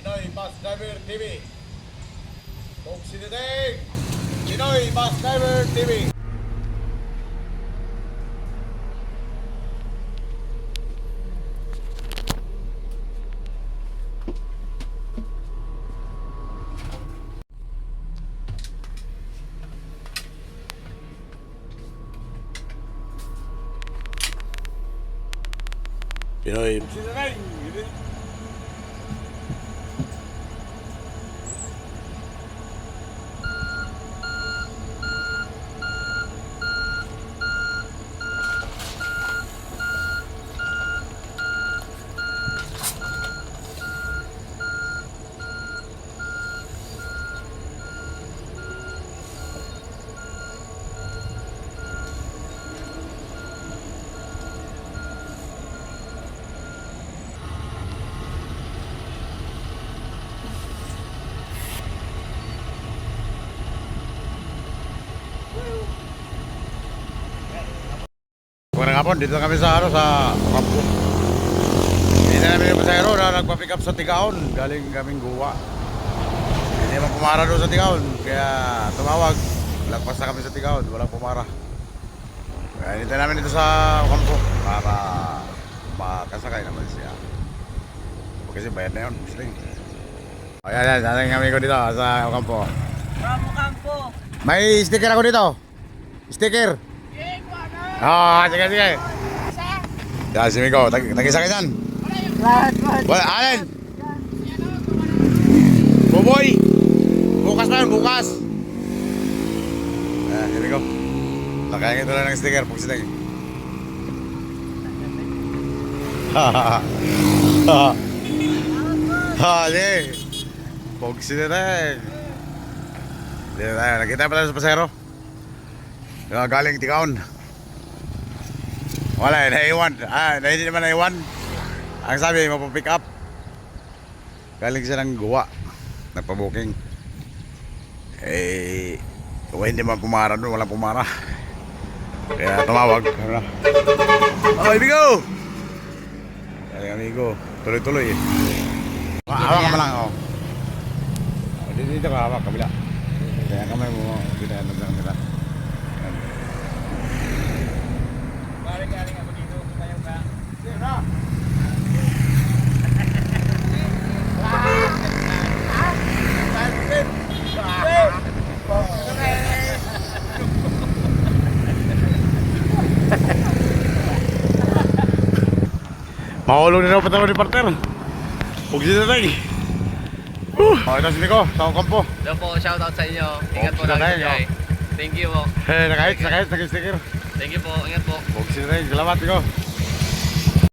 Pinoy Bus Driver TV. Buksideteng Pinoy Bus Driver TV. Pinoy Buksideteng. Magandang hapon, dito kami sa Kampo. Hindi namin yung pasahero na nagpa-pick up sa Tigaon. Galing kaming Guwa. Hindi naman pumara doon sa Tigaon. Kaya tumawag. Lagpas na kami sa Tigaon. Walang pumara. Kaya hinintay namin dito sa Kampo para makasakay naman siya. Kasi bayad na yun. Ayan, dating kami ko dito sa Kampo. Kampo. May sticker ako dito. Sticker. Sige. Ya, si Miko, tag-isa ka dyan. Wala, alin? Buboy. Bukas na yun, bukas. Si Miko. Lakayan ito lang ng sticker, pagsiting. Sige. Pagsiting. Nakita pa tayo sa pasero. Galing Tigaon. Wala, naiwan. Hindi naman naiwan. Ang sabi, mapapick up. Galing siya ng Guwa. Nagpa-booking. Hindi man pumara doon. Walang pumara. Kaya tumawag. Amigo! Amigo. Tuloy-tuloy. Hawak ka lang, oh. Dito ka hawak, kabila. Kaya kamay mo. Dito ka kamila. Galing ako dito, tayo ka. Mahulog na daw patawad ni partner. Huwag sila tayo. Ito si Miko, sa Kampo. Hello po, shoutout sa inyo. Ingat po Sila lang tayo, sa Thank you po. Nakahit, nag-sticker. Thank you po, ingat po. Huwag sila tayo, salamat Miko.